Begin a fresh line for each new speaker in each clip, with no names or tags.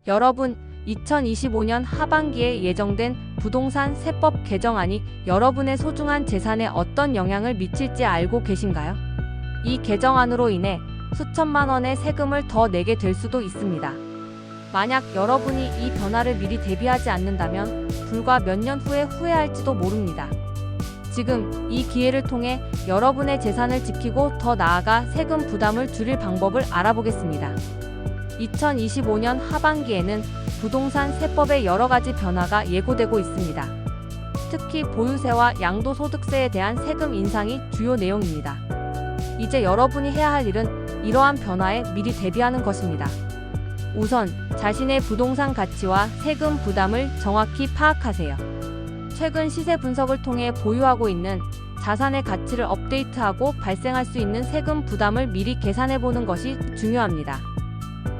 여러분, 2025년 하반기에 예정된 부동산 세법 개정안이 여러분의 소중한 재산에 어떤 영향을 미칠지 알고 계신가요? 이 개정안으로 인해 수천만 원의 세금을 더 내게 될 수도 있습니다. 만약 여러분이 이 변화를 미리 대비하지 않는다면 불과 몇 년 후에 후회할지도 모릅니다. 지금 이 기회를 통해 여러분의 재산을 지키고 더 나아가 세금 부담을 줄일 방법을 알아보겠습니다. 2025년 하반기에는 부동산 세법의 여러 가지 변화가 예고되고 있습니다. 특히 보유세와 양도소득세에 대한 세금 인상이 주요 내용입니다. 이제 여러분이 해야 할 일은 이러한 변화에 미리 대비하는 것입니다. 우선 자신의 부동산 가치와 세금 부담을 정확히 파악하세요. 최근 시세 분석을 통해 보유하고 있는 자산의 가치를 업데이트하고 발생할 수 있는 세금 부담을 미리 계산해 보는 것이 중요합니다.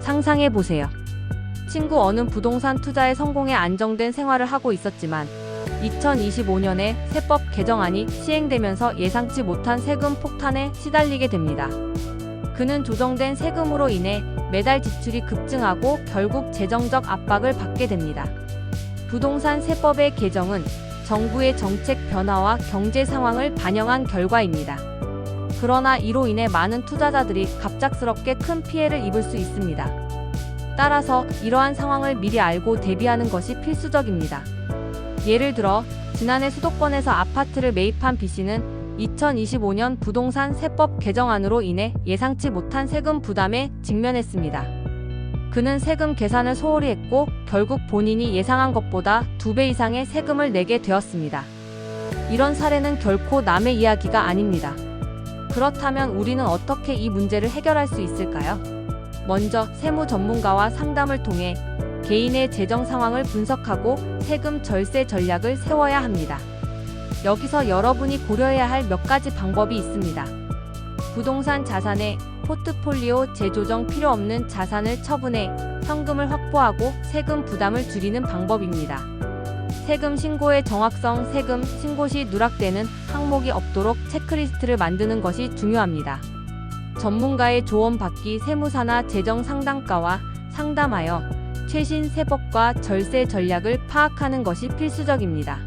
상상해 보세요. 친구 어느 부동산 투자에 성공해 안정된 생활을 하고 있었지만 2025년에 세법 개정안이 시행되면서 예상치 못한 세금 폭탄에 시달리게 됩니다. 그는 조정된 세금으로 인해 매달 지출이 급증하고 결국 재정적 압박을 받게 됩니다. 부동산 세법의 개정은 정부의 정책 변화와 경제 상황을 반영한 결과입니다. 그러나 이로 인해 많은 투자자들이 갑작스럽게 큰 피해를 입을 수 있습니다. 따라서 이러한 상황을 미리 알고 대비하는 것이 필수적입니다. 예를 들어 지난해 수도권에서 아파트를 매입한 B씨는 2025년 부동산 세법 개정안으로 인해 예상치 못한 세금 부담에 직면했습니다. 그는 세금 계산을 소홀히 했고 결국 본인이 예상한 것보다 2배 이상의 세금을 내게 되었습니다. 이런 사례는 결코 남의 이야기가 아닙니다. 그렇다면 우리는 어떻게 이 문제를 해결할 수 있을까요? 먼저 세무 전문가와 상담을 통해 개인의 재정 상황을 분석하고 세금 절세 전략을 세워야 합니다. 여기서 여러분이 고려해야 할 몇 가지 방법이 있습니다. 부동산 자산의 포트폴리오 재조정, 필요 없는 자산을 처분해 현금을 확보하고 세금 부담을 줄이는 방법입니다. 세금 신고의 정확성, 세금 신고 시 누락되는 항목이 없도록 체크리스트를 만드는 것이 중요합니다. 전문가의 조언 받기, 세무사나 재정 상담가와 상담하여 최신 세법과 절세 전략을 파악하는 것이 필수적입니다.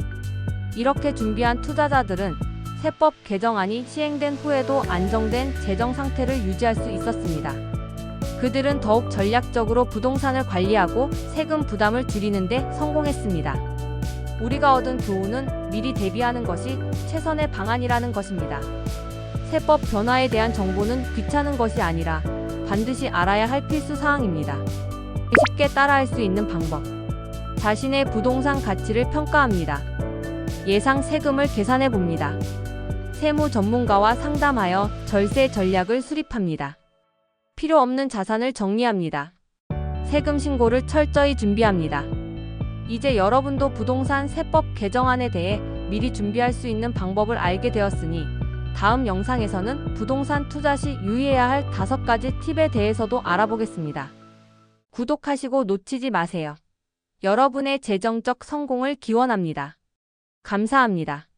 이렇게 준비한 투자자들은 세법 개정안이 시행된 후에도 안정된 재정 상태를 유지할 수 있었습니다. 그들은 더욱 전략적으로 부동산을 관리하고 세금 부담을 줄이는 데 성공했습니다. 우리가 얻은 교훈은 미리 대비하는 것이 최선의 방안이라는 것입니다. 세법 변화에 대한 정보는 귀찮은 것이 아니라 반드시 알아야 할 필수 사항입니다. 쉽게 따라할 수 있는 방법. 자신의 부동산 가치를 평가합니다. 예상 세금을 계산해 봅니다. 세무 전문가와 상담하여 절세 전략을 수립합니다. 필요 없는 자산을 정리합니다. 세금 신고를 철저히 준비합니다. 이제 여러분도 부동산 세법 개정안에 대해 미리 준비할 수 있는 방법을 알게 되었으니 다음 영상에서는 부동산 투자 시 유의해야 할 5가지 팁에 대해서도 알아보겠습니다. 구독하시고 놓치지 마세요. 여러분의 재정적 성공을 기원합니다. 감사합니다.